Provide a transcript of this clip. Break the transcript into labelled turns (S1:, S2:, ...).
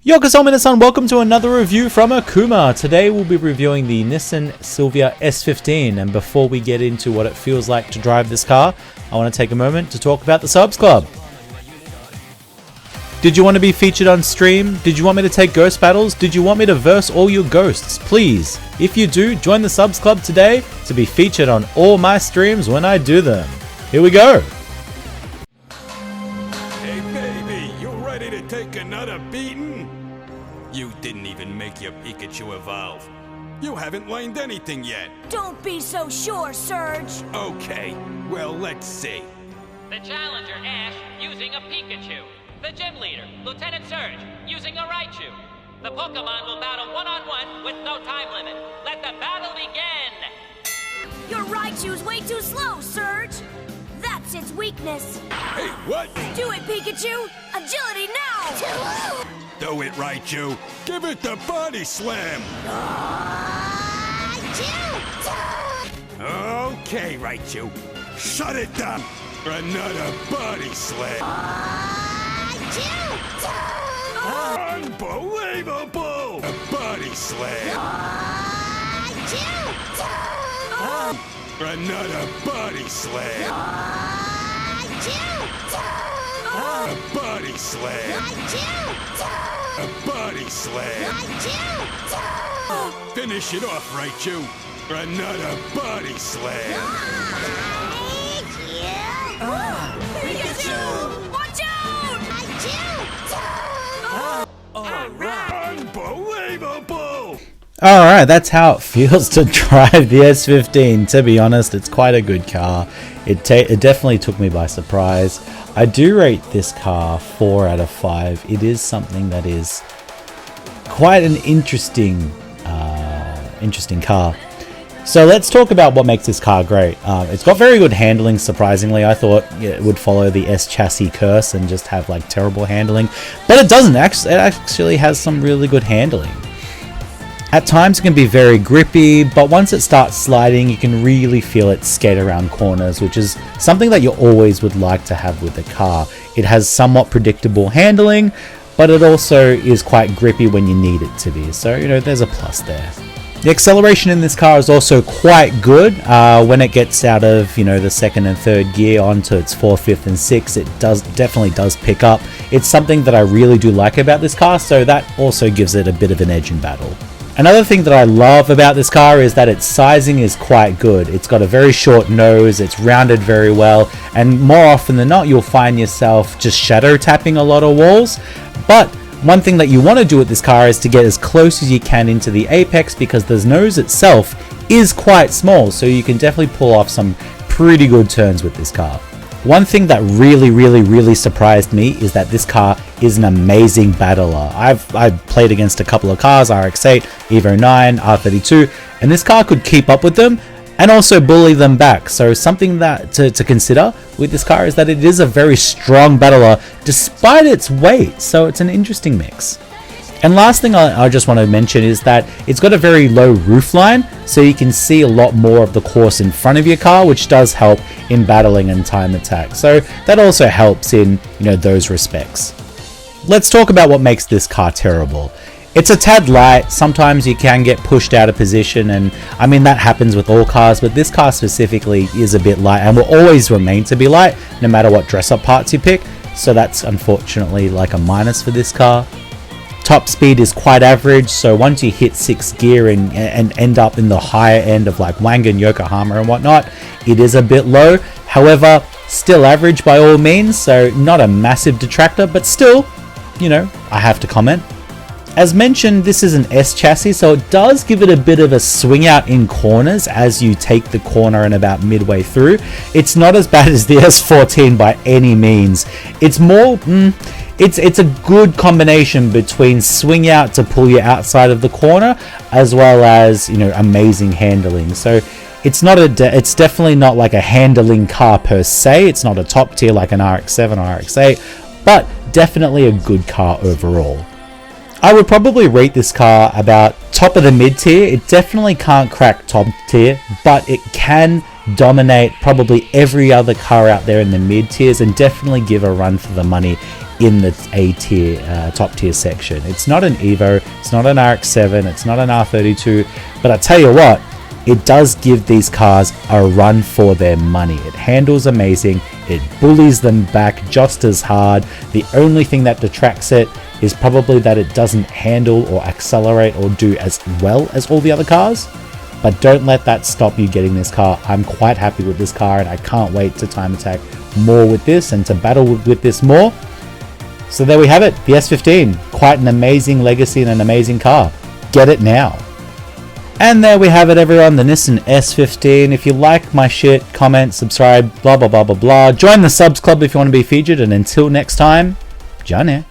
S1: Yokoso Minasan, welcome to another review from Akuma. Today we'll be reviewing the Nissan Silvia S15, and before we get into what it feels like to drive this car, I want to take a moment to talk about the Subs Club. Did you want to be featured on stream? Did you want me to take ghost battles? Did you want me to verse all your ghosts? Please, if you do, join the Subs Club today to be featured on all my streams when I do them. Here we go.
S2: Hey baby, you ready to take another beating? You didn't even make your Pikachu evolve. You haven't learned anything yet.
S3: Don't be so sure, Surge.
S2: Okay, well let's see.
S4: The challenger, Ash, using a Pikachu. The gym leader, Lieutenant Surge, using a Raichu. The Pokemon will battle one-on-one with no time limit. Let the battle begin!
S3: Your Raichu's way too slow, Surge. That's its weakness.
S2: Hey, what?
S3: Do it, Pikachu! Agility now!
S2: Do it, Raichu. Give it the body slam. Okay, Raichu. Shut it down. Another body slam. Unbelievable! A body slam. Another body slam. A body slam. A body slam. Finish it off, Raichu. Another body slam.
S3: Pikachu! Watch out!
S2: Unbelievable!
S1: Alright, that's how it feels to drive the S15. To be honest, it's quite a good car. It definitely took me by surprise. I do rate this car 4 out of 5. It is something that is quite an interesting car. So let's talk about what makes this car great. It's got very good handling, surprisingly. I thought it would follow the S chassis curse and just have like terrible handling, but it doesn't. It actually has some really good handling. At times it can be very grippy, but once it starts sliding, you can really feel it skate around corners, which is something that you always would like to have with a car. It has somewhat predictable handling, but it also is quite grippy when you need it to be. So, you know, there's a plus there. The acceleration in this car is also quite good. When it gets out of, you know, the second and third gear onto its fourth, fifth and sixth, it definitely does pick up. It's something that I really do like about this car, so that also gives it a bit of an edge in battle. Another thing that I love about this car is that its sizing is quite good. It's got a very short nose, it's rounded very well, and more often than not, you'll find yourself just shadow tapping a lot of walls. But one thing that you want to do with this car is to get as close as you can into the apex, because the nose itself is quite small, so you can definitely pull off some pretty good turns with this car. One thing that really surprised me is that this car is an amazing battler. I've played against a couple of cars, RX-8, Evo 9, R32, and this car could keep up with them and also bully them back. So something that to consider with this car is that it is a very strong battler despite its weight, so it's an interesting mix. And last thing I just want to mention is that it's got a very low roofline, so you can see a lot more of the course in front of your car, which does help in battling and time attack. So that also helps in, you know, those respects. Let's talk about what makes this car terrible. It's a tad light. Sometimes you can get pushed out of position, and I mean that happens with all cars, but this car specifically is a bit light and will always remain to be light no matter what dress up parts you pick. So that's unfortunately like a minus for this car. Top speed is quite average, so once you hit 6th gear and end up in the higher end of like Wangan, Yokohama and whatnot, it is a bit low. However, still average by all means, so not a massive detractor, but still, you know, I have to comment. As mentioned, this is an S chassis, so it does give it a bit of a swing out in corners as you take the corner and about midway through. It's not as bad as the S14 by any means. It's more... It's a good combination between swing out to pull you outside of the corner, as well as, you know, amazing handling. So it's definitely not like a handling car per se. It's not a top tier like an RX-7 or RX-8, but definitely a good car overall. I would probably rate this car about top of the mid tier. It definitely can't crack top tier, but it can dominate probably every other car out there in the mid tiers and definitely give a run for the money in the A tier, top tier section. It's not an Evo, it's not an RX-7, it's not an R32, but I tell you what, it does give these cars a run for their money. It handles amazing, it bullies them back just as hard. The only thing that detracts it is probably that it doesn't handle or accelerate or do as well as all the other cars. But don't let that stop you getting this car. I'm quite happy with this car and I can't wait to time attack more with this and to battle with this more. So there we have it, the S15. Quite an amazing legacy and an amazing car. Get it now. And there we have it, everyone, the Nissan S15. If you like my shit, comment, subscribe, blah blah blah blah blah. Join the subs club if you want to be featured, and until next time, Jane.